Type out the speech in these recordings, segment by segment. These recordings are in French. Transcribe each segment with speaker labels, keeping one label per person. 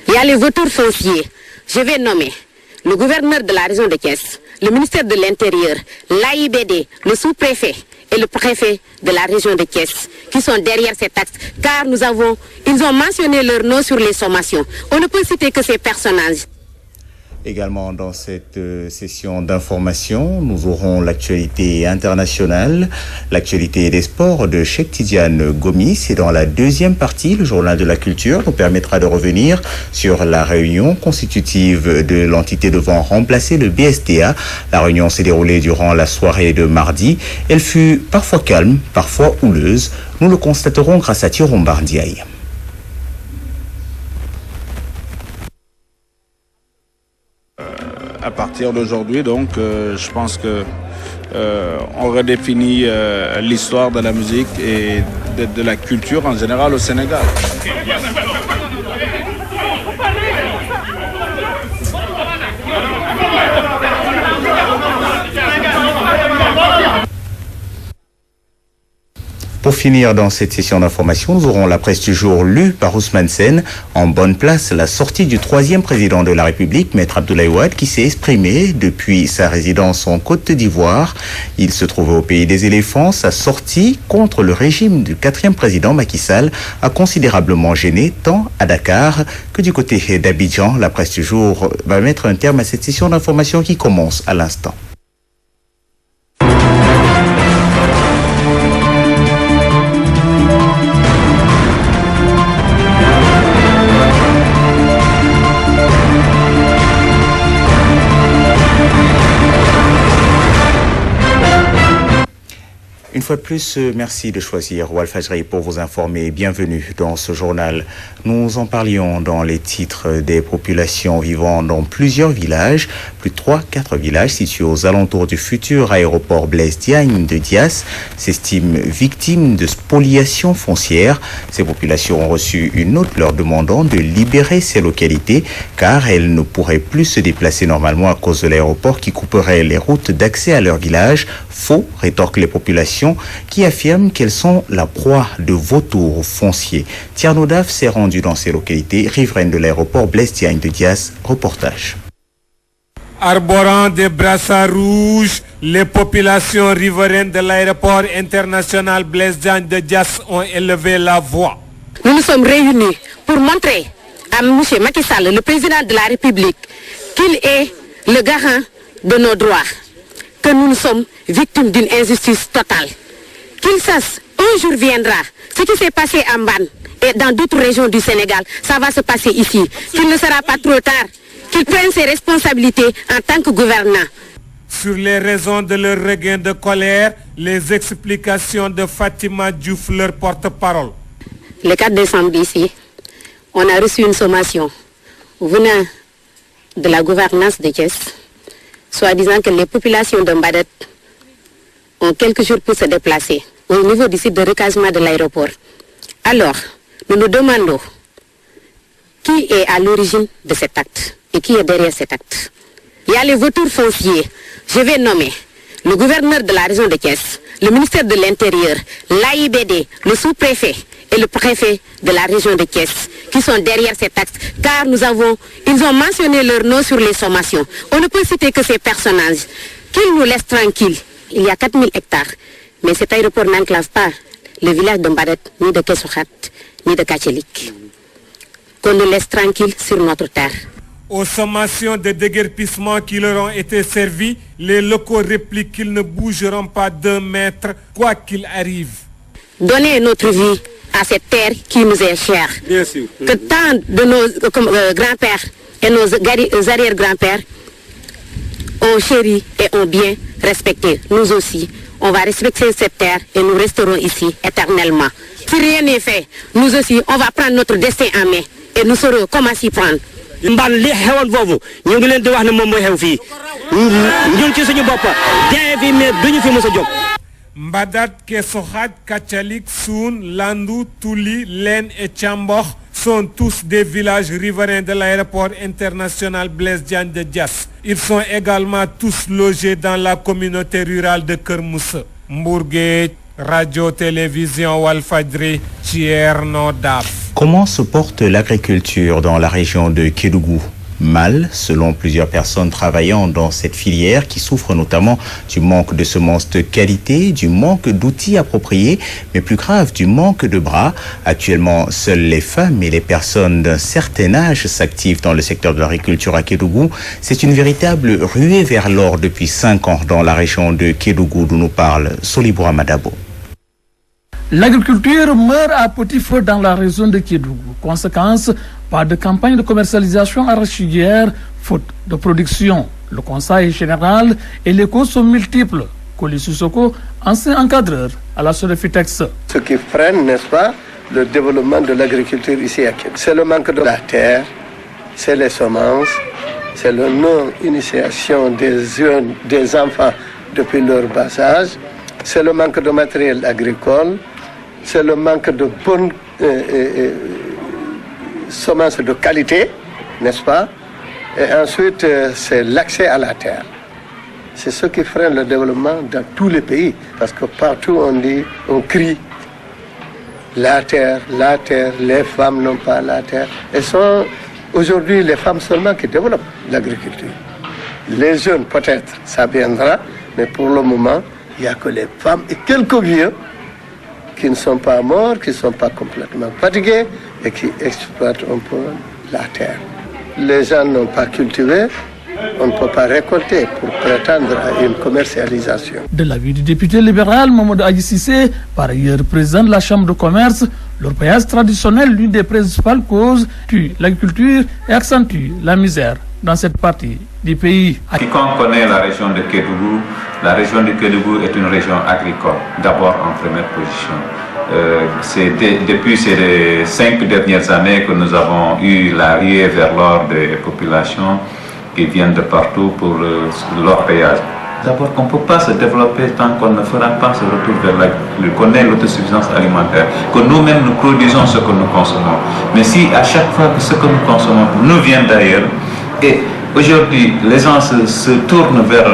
Speaker 1: Il y a les vautours fonciers. Je vais nommer le gouverneur de la région de Thiès, le ministère de l'Intérieur, l'AIBD, le sous-préfet et le préfet de la région de Thiès qui sont derrière ces taxes, car ils ont mentionné leur nom sur les sommations. On ne peut citer que ces personnages.
Speaker 2: Également dans cette session d'information, nous aurons l'actualité internationale, l'actualité des sports de Cheikh Tidiane Gomis. Et dans la deuxième partie, le journal de la culture nous permettra de revenir sur la réunion constitutive de l'entité devant remplacer le BSDA. La réunion s'est déroulée durant la soirée de mardi. Elle fut parfois calme, parfois houleuse. Nous le constaterons grâce à Thierry Bardiaï.
Speaker 3: À partir d'aujourd'hui, donc, je pense que on redéfinit l'histoire de la musique et de la culture en général au Sénégal.
Speaker 2: Pour finir dans cette session d'information, nous aurons la presse du jour lue par Ousmane Sène. En bonne place, la sortie du troisième président de la République, Maître Abdoulaye Wade, qui s'est exprimé depuis sa résidence en Côte d'Ivoire. Il se trouvait au pays des éléphants. Sa sortie contre le régime du quatrième président Macky Sall a considérablement gêné tant à Dakar que du côté d'Abidjan. La presse du jour va mettre un terme à cette session d'information qui commence à l'instant. Une fois de plus, merci de choisir Walfadjri pour vous informer. Bienvenue dans ce journal. Nous en parlions dans les titres des populations vivant dans plusieurs villages. Plus de 3-4 villages situés aux alentours du futur aéroport Blaise Diagne de Diass s'estiment victimes de spoliation foncière. Ces populations ont reçu une note leur demandant de libérer ces localités car elles ne pourraient plus se déplacer normalement à cause de l'aéroport qui couperait les routes d'accès à leur village. Faux, rétorquent les populations qui affirment qu'elles sont la proie de vautours fonciers. Tierno Daf s'est rendu dans ces localités riveraines de l'aéroport Blaise Diagne de Diass. Reportage.
Speaker 4: Arborant des brassards rouges, les populations riveraines de l'aéroport international Blaise Diagne de Diass ont élevé la voix.
Speaker 1: Nous nous sommes réunis pour montrer à M. Macky Sall, le président de la République, qu'il est le garant de nos droits, que nous sommes victimes d'une injustice totale. Qu'il sache, un jour viendra, ce qui s'est passé en Ban et dans d'autres régions du Sénégal, ça va se passer ici. Qu'il ne sera pas trop tard, qu'il prenne ses responsabilités en tant que gouvernant.
Speaker 4: Sur les raisons de leur regain de colère, les explications de Fatima Diouf, leur porte-parole.
Speaker 1: Le 4 décembre ici, on a reçu une sommation venant de la gouvernance de Thiès, soit disant que les populations de Mbadet ont quelques jours pour se déplacer au niveau du site de recasement de l'aéroport. Alors, nous nous demandons qui est à l'origine de cet acte et qui est derrière cet acte. Il y a les vautours fonciers. Je vais nommer le gouverneur de la région de Thiès, le ministère de l'Intérieur, l'AIBD, le sous-préfet et le préfet de la région de Thiès qui sont derrière ces taxes, car ils ont mentionné leur nom sur les sommations. On ne peut citer que ces personnages. Qu'ils nous laissent tranquilles. Il y a 4000 hectares, mais cet aéroport n'enclave pas le village de Mbadet, ni de Kessouhat, ni de Kachelik. Qu'on nous laisse tranquilles sur notre terre.
Speaker 4: Aux sommations de déguerpissement qui leur ont été servies, les locaux répliquent qu'ils ne bougeront pas d'1 mètre, quoi qu'il arrive.
Speaker 1: Donner notre vie à cette terre qui nous est chère.
Speaker 4: Bien sûr.
Speaker 1: Que tant de nos grands-pères et nos arrière-grands-pères ont chéri et ont bien respecté. Nous aussi, on va respecter cette terre et nous resterons ici éternellement. Si rien n'est fait, nous aussi, on va prendre notre destin en main et nous saurons comment s'y prendre.
Speaker 5: Mbaan li xewoon foofu ñu ngi leen di wax ne moom mooy xew fii ñun ci suñu bopp jaay fi mais duñu fi mës a jóg.
Speaker 4: Mbadat, Kessouhat, Kachelik, Soun, Landou, Touli, Len et Tchambokh sont tous des villages riverains de l'aéroport international Blaise Diagne de Diass. Ils sont également tous logés dans la communauté rurale de Keur Moussa. Mbour Guedj, radio-télévision Walfadjri, Thierno Daf.
Speaker 2: Comment se porte l'agriculture dans la région de Kédougou? Mal, selon plusieurs personnes travaillant dans cette filière qui souffrent notamment du manque de semences de qualité, du manque d'outils appropriés, mais plus grave, du manque de bras. Actuellement, seules les femmes et les personnes d'un certain âge s'activent dans le secteur de l'agriculture à Kédougou. C'est une véritable ruée vers l'or depuis 5 ans dans la région de Kédougou d'où nous parle Soliboura Madabo.
Speaker 6: L'agriculture meurt à petit feu dans la région de Kédougou. Conséquence, pas de campagne de commercialisation arachidière, faute de production. Le conseil général et les causes sont multiples. Koli Sissoko, ancien encadreur à la Sodefitex.
Speaker 7: Ce qui freine, n'est-ce pas, le développement de l'agriculture ici à Kédougou, c'est le manque de la terre, c'est les semences, c'est la non-initiation des jeunes, des enfants depuis leur bas âge, c'est le manque de matériel agricole, c'est le manque de bonnes semences de qualité, n'est-ce pas? Et ensuite, c'est l'accès à la terre. C'est ce qui freine le développement dans tous les pays. Parce que partout on crie la terre, les femmes n'ont pas la terre. Et sont aujourd'hui les femmes seulement qui développent l'agriculture. Les jeunes, peut-être, ça viendra, mais pour le moment, il n'y a que les femmes et quelques vieux qui ne sont pas morts, qui ne sont pas complètement fatigués et qui exploitent un peu la terre. Les gens n'ont pas cultivé, on ne peut pas récolter pour prétendre à une commercialisation.
Speaker 6: De l'avis du député libéral Mamadou Adji Cissé, par ailleurs président de la Chambre de commerce, l'orpaillage traditionnel, l'une des principales causes, tue l'agriculture et accentue la misère dans cette partie du pays.
Speaker 8: Quiconque connaît la région de Kédougou, la région de Kédougou est une région agricole, d'abord en première position. C'est depuis ces 5 dernières années que nous avons eu la ruée vers l'or des populations qui viennent de partout pour l'orpaillage. D'abord qu'on ne peut pas se développer tant qu'on ne fera pas ce retour vers l'agriculture, qu'on ait l'autosuffisance alimentaire, que nous-mêmes nous produisons ce que nous consommons. Mais si à chaque fois que ce que nous consommons nous vient d'ailleurs, et aujourd'hui les gens se tournent vers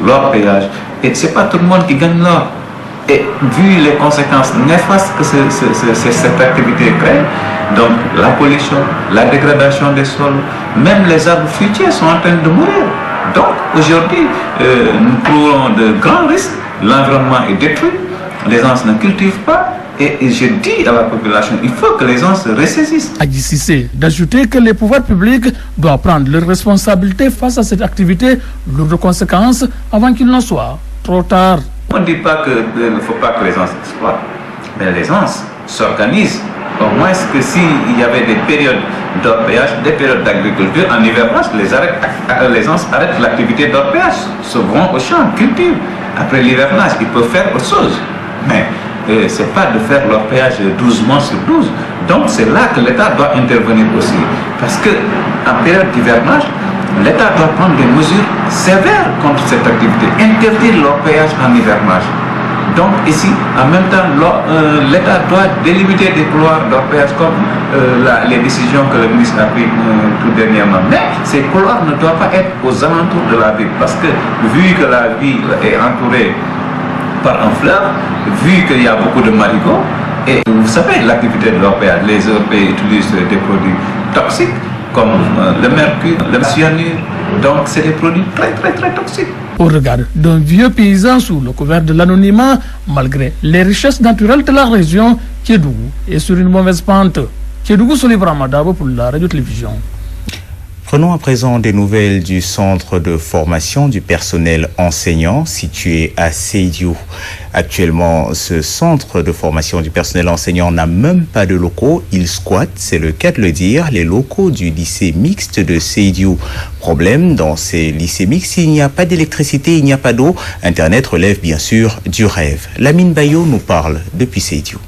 Speaker 8: l'orpaillage, et ce n'est pas tout le monde qui gagne l'or. Et vu les conséquences néfastes que cette activité crée, donc la pollution, la dégradation des sols, même les arbres fruitiers sont en train de mourir. Donc aujourd'hui, nous courons de grands risques, l'environnement est détruit, les gens ne cultivent pas. Et je dis à la population, il faut que les gens se ressaisissent.
Speaker 6: Adji Cissé d'ajouter que les pouvoirs publics doivent prendre leurs responsabilités face à cette activité lourde de conséquences avant qu'il n'en soit trop tard.
Speaker 8: On ne dit pas qu'il ne faut pas que les gens s'exploitent, mais les gens s'organisent. Au moins que s'il y avait des périodes d'orpaillage, des périodes d'agriculture, en hivernage, les gens arrêtent l'activité d'orpaillage, se vont au champ, cultivent. Après l'hivernage, ils peuvent faire autre chose. Mais ce n'est pas de faire l'orpaillage 12 mois sur 12. Donc c'est là que l'État doit intervenir aussi. Parce qu'en période d'hivernage, l'État doit prendre des mesures sévères contre cette activité, interdire l'orpaillage en hivernage. Donc ici, en même temps, l'État doit délimiter des couloirs d'orpaillage comme les décisions que le ministre a prises tout dernièrement. Mais ces couloirs ne doivent pas être aux alentours de la ville, parce que vu que la ville est entourée par un fleuve, vu qu'il y a beaucoup de marigots, et vous savez, l'activité de l'orpaillage, les Européens utilisent des produits toxiques, comme le mercure, le cyanure. Donc c'est des produits très toxiques.
Speaker 6: Au regard d'un vieux paysan sous le couvert de l'anonymat, malgré les richesses naturelles de la région, Kédougou est sur une mauvaise pente. Kédougou Soliboura Madabo pour la radio-télévision.
Speaker 2: Prenons à présent des nouvelles du centre de formation du personnel enseignant situé à Sédhiou. Actuellement, ce centre de formation du personnel enseignant n'a même pas de locaux. Il squatte, c'est le cas de le dire, les locaux du lycée mixte de Sédhiou. Problème, dans ces lycées mixtes, il n'y a pas d'électricité, il n'y a pas d'eau. Internet relève bien sûr du rêve. Lamine Bayo nous parle depuis Sédhiou.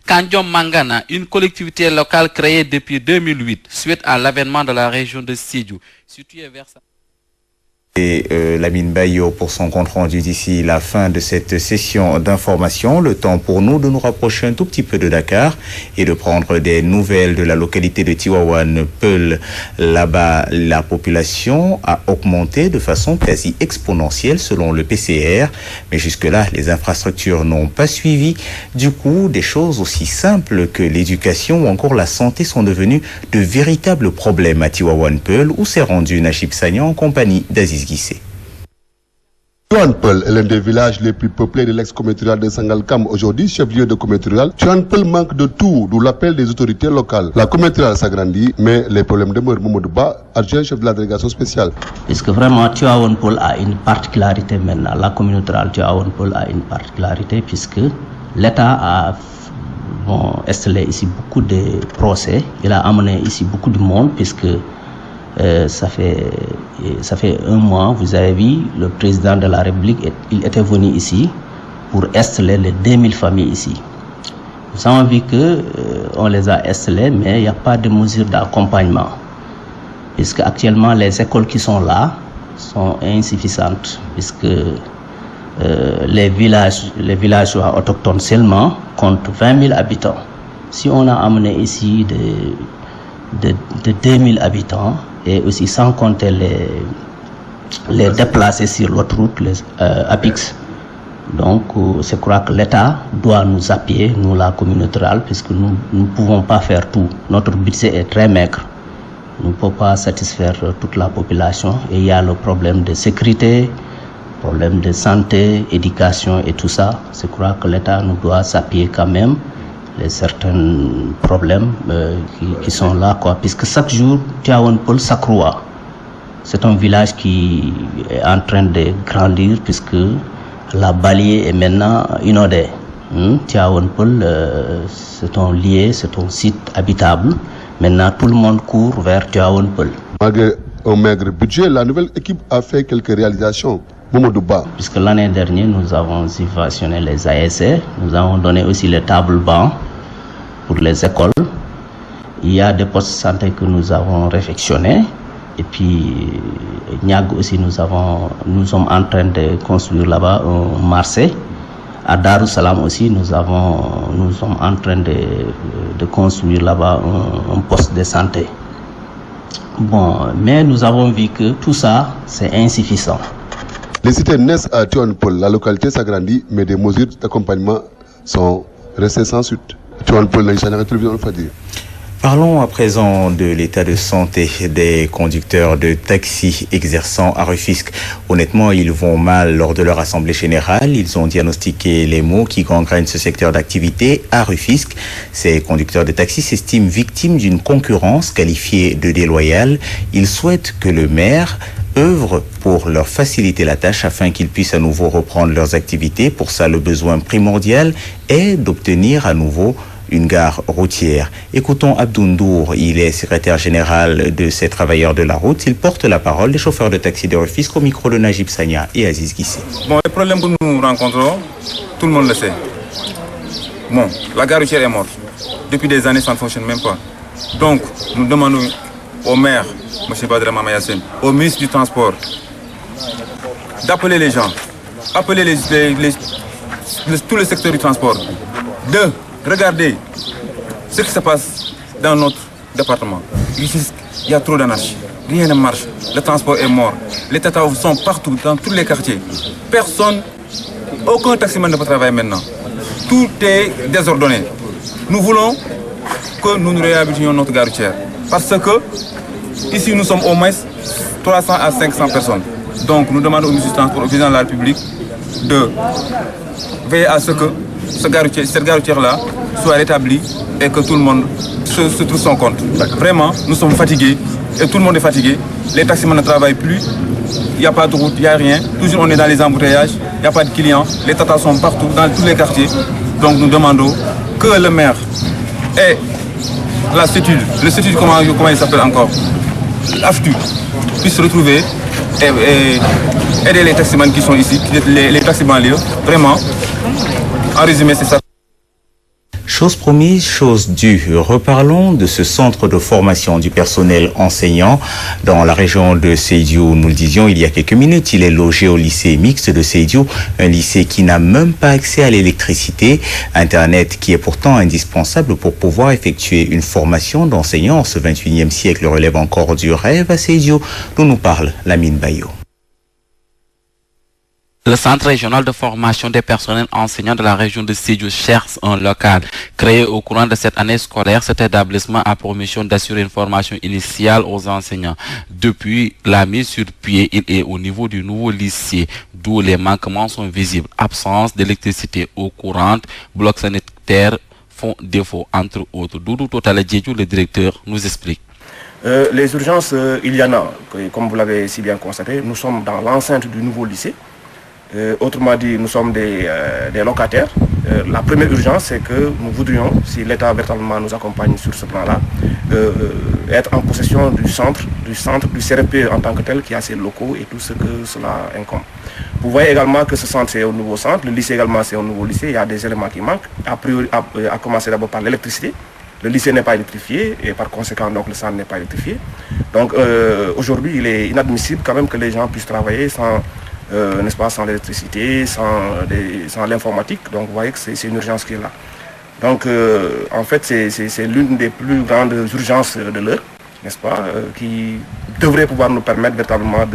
Speaker 9: Kandiom Mangana, une collectivité locale créée depuis 2008 suite à l'avènement de la région de Sédhiou, située vers
Speaker 2: Et Lamine Bayo pour son compte rendu d'ici la fin de cette session d'information. Le temps pour nous de nous rapprocher un tout petit peu de Dakar et de prendre des nouvelles de la localité de Tivaouane Peulh. Là-bas, la population a augmenté de façon quasi exponentielle selon le PCR. Mais jusque-là, les infrastructures n'ont pas suivi. Du coup, des choses aussi simples que l'éducation ou encore la santé sont devenues de véritables problèmes à Tivaouane Peulh où s'est rendu Nachib Sagnan en compagnie d'Aziz Guissé.
Speaker 10: Tivaouane Peulh est l'un des villages les plus peuplés de l'ex-commune rurale de Sangalkam. Aujourd'hui, chef-lieu de commune rurale, Tivaouane Peulh manque de tout, d'où l'appel des autorités locales. La commune rurale s'agrandit, mais les problèmes demeurent. Mamadou Ba, adjoint chef de la délégation spéciale.
Speaker 11: Puisque vraiment, Tivaouane Peulh a une particularité maintenant. La commune rurale Tivaouane Peulh a une particularité puisque l'État a installé ici beaucoup de procès. Il a amené ici beaucoup de monde puisque ça fait un mois, vous avez vu, le président de la République, il était venu ici pour installer les 2000 familles ici. Nous avons vu qu'on les a installées, mais il n'y a pas de mesure d'accompagnement. Puisque actuellement, les écoles qui sont là sont insuffisantes, puisque les villageois autochtones seulement comptent 20 000 habitants. Si on a amené ici de 2000 habitants, et aussi sans compter les déplacés sur l'autre route, les APIX. Donc, je crois que l'État doit nous appuyer, nous la communauté rurale, puisque nous ne pouvons pas faire tout. Notre budget est très maigre. Nous ne pouvons pas satisfaire toute la population. Et il y a le problème de sécurité, problème de santé, éducation et tout ça. Je crois que l'État nous doit s'appuyer quand même. Les certains problèmes qui sont là, puisque chaque jour, Tivaouane Peulh s'accroît. C'est un village qui est en train de grandir, puisque la Balié est maintenant inondée. Tivaouane Peulh, c'est un lieu, c'est un site habitable. Maintenant, tout le monde court vers Tivaouane Peulh.
Speaker 10: Malgré un maigre budget, la nouvelle équipe a fait quelques réalisations.
Speaker 11: Puisque l'année dernière, nous avons subventionné les ASC, nous avons donné aussi les tables bancs pour les écoles. Il y a des postes de santé que nous avons réfectionnés. Et puis, Niag aussi, nous sommes en train de construire là-bas un marché. À Darussalam aussi, nous sommes en train de construire là-bas un poste de santé. Bon, mais nous avons vu que tout ça, c'est insuffisant.
Speaker 10: Les cités naissent à Tivaouane Peulh. La localité s'agrandit, mais des mesures d'accompagnement sont restées sans suite. Tivaouane Peulh, la télévision Al-Fadi.
Speaker 2: Parlons à présent de l'état de santé des conducteurs de taxi exerçant à Rufisque. Honnêtement, ils vont mal lors de leur assemblée générale. Ils ont diagnostiqué les maux qui gangrènent ce secteur d'activité à Rufisque. Ces conducteurs de taxi s'estiment victimes d'une concurrence qualifiée de déloyale. Ils souhaitent que le maire œuvrent pour leur faciliter la tâche afin qu'ils puissent à nouveau reprendre leurs activités. Pour ça, le besoin primordial est d'obtenir à nouveau une gare routière. Écoutons Abdoundour, il est secrétaire général de ces travailleurs de la route. Il porte la parole des chauffeurs de taxi de Rufisque au micro de Najib Sagnan et Aziz Guissé.
Speaker 12: Bon, le problème que nous rencontrons, tout le monde le sait. Bon, la gare routière est morte. Depuis des années, ça ne fonctionne même pas. Donc, nous demandons au maire, M. Badra Mamayassine, au ministre du Transport, d'appeler les gens, appeler tout le secteur du transport, de regarder ce qui se passe dans notre département. Il y a trop d'anarchie, rien ne marche, le transport est mort, les tatas sont partout, dans tous les quartiers. Personne, aucun taximan ne peut travailler maintenant. Tout est désordonné. Nous voulons que nous réhabilitions notre gare routière. Parce que ici, nous sommes au moins 300 à 500 personnes. Donc, nous demandons au ministre du Transport, au président de la République, de veiller à ce que cette gare routière-là soit rétablie et que tout le monde se trouve son compte. Vraiment, nous sommes fatigués et tout le monde est fatigué. Les taximans ne travaillent plus, il n'y a pas de route, il n'y a rien. Toujours, on est dans les embouteillages, il n'y a pas de clients. Les tatas sont partout, dans tous les quartiers. Donc, nous demandons que le maire ait la CETUD, le CETUD, comment il s'appelle encore, l'AFTU, puisse se retrouver et aider les taximans qui sont ici, les taximans liés. Vraiment, en résumé, c'est ça.
Speaker 2: Chose promise, chose due. Reparlons de ce centre de formation du personnel enseignant dans la région de Sédhiou. Nous le disions il y a quelques minutes, il est logé au lycée mixte de Sédhiou, un lycée qui n'a même pas accès à l'électricité, Internet qui est pourtant indispensable pour pouvoir effectuer une formation d'enseignant en ce 21e siècle relève encore du rêve à Sédhiou, dont nous parle Lamine Bayo.
Speaker 9: Le Centre régional de formation des personnels enseignants de la région de Sédhiou cherche un local. Créé au courant de cette année scolaire, cet établissement a pour mission d'assurer une formation initiale aux enseignants. Depuis la mise sur pied, il est au niveau du nouveau lycée, d'où les manquements sont visibles. Absence d'électricité, eau courante, blocs sanitaires font défaut, entre autres. Doudou Totale Djedjou, le directeur, nous explique.
Speaker 13: Les urgences, il y en a. Comme vous l'avez si bien constaté, nous sommes dans l'enceinte du nouveau lycée. Autrement dit, nous sommes des locataires. La première urgence, c'est que nous voudrions, si l'État véritablement nous accompagne sur ce plan-là, être en possession du centre du CRP en tant que tel, qui a ses locaux et tout ce que cela incombe. Vous voyez également que ce centre, c'est un nouveau centre. Le lycée également, c'est un nouveau lycée. Il y a des éléments qui manquent. A priori, à commencer d'abord par l'électricité. Le lycée n'est pas électrifié et par conséquent, donc, le centre n'est pas électrifié. Donc aujourd'hui, il est inadmissible quand même que les gens puissent travailler sans... n'est-ce pas, sans l'électricité, sans l'informatique. Donc vous voyez que c'est une urgence qui est là. Donc en fait c'est l'une des plus grandes urgences de l'heure, n'est-ce pas, qui devrait pouvoir nous permettre véritablement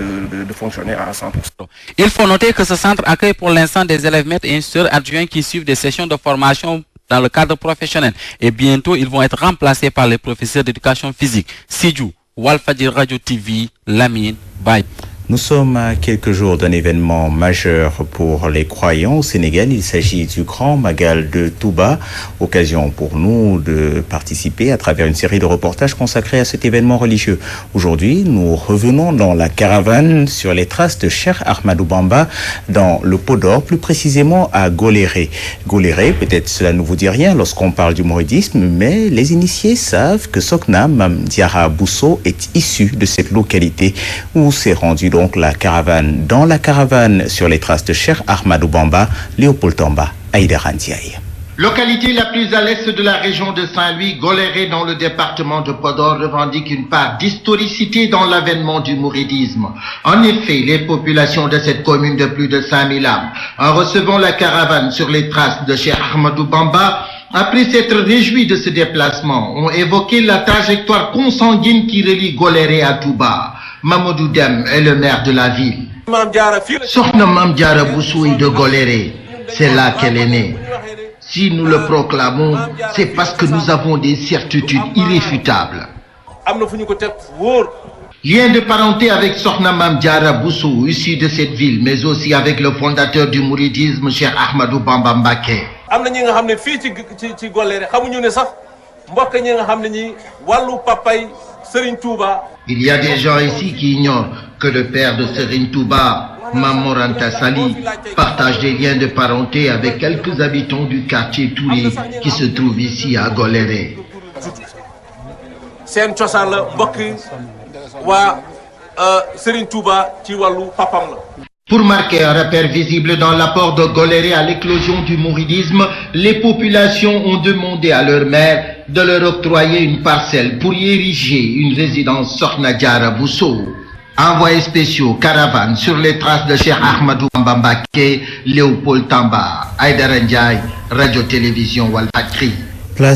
Speaker 13: de fonctionner à 100%.
Speaker 9: Il faut noter que ce centre accueille pour l'instant des élèves maîtres et instructeurs adjoints qui suivent des sessions de formation dans le cadre professionnel. Et bientôt ils vont être remplacés par les professeurs d'éducation physique. Sédhiou, Walfadjri Radio TV, Lamine Baye.
Speaker 2: Nous sommes à quelques jours d'un événement majeur pour les croyants au Sénégal. Il s'agit du Grand Magal de Touba. Occasion pour nous de participer à travers une série de reportages consacrés à cet événement religieux. Aujourd'hui, nous revenons dans la caravane sur les traces de Cheikh Ahmadou Bamba dans le Podor, plus précisément à Goléré. Goléré, peut-être cela ne vous dit rien lorsqu'on parle du mouridisme, mais les initiés savent que Sokna Mame Diarra Bousso est issu de cette localité où s'est rendu donc la caravane. Dans la caravane sur les traces de Cheikh Ahmadou Bamba, Léopold Tamba, Aïdara Ndiaye.
Speaker 14: Localité la plus à l'est de la région de Saint-Louis, Goléré dans le département de Podor revendique une part d'historicité dans l'avènement du mouridisme. En effet, les populations de cette commune de plus de 5000 âmes, en recevant la caravane sur les traces de Cheikh Ahmadou Bamba, après s'être réjouis de ce déplacement, ont évoqué la trajectoire consanguine qui relie Goléré à Touba. Mamadou Dem est le maire de la ville. Sokhna Mame Diarra Bousso est de Goléré, c'est là qu'elle est née. Si nous le proclamons, c'est parce que nous avons des certitudes irréfutables. Lien de parenté avec Sokhna Mame Diarra Bousso, issu de cette ville, mais aussi avec le fondateur du mouridisme, Cheikh Ahmadou Bamba Mbacké. Il y a des gens ici qui ignorent que le père de Serigne Touba, Mame Mor Anta Sali, partage des liens de parenté avec quelques habitants du quartier Touré qui se trouvent ici à Goléré. Pour marquer un repère visible dans l'apport de Goléré à l'éclosion du mouridisme, les populations ont demandé à leur maire de leur octroyer une parcelle pour y ériger une résidence Sokhna Diarra Bousso. Envoyés spéciaux, caravane sur les traces de Cheikh Ahmadou Bamba Mbacké, Léopold Tamba, Aïdara Ndiaye, Radio-Télévision Walfadjri.
Speaker 2: Place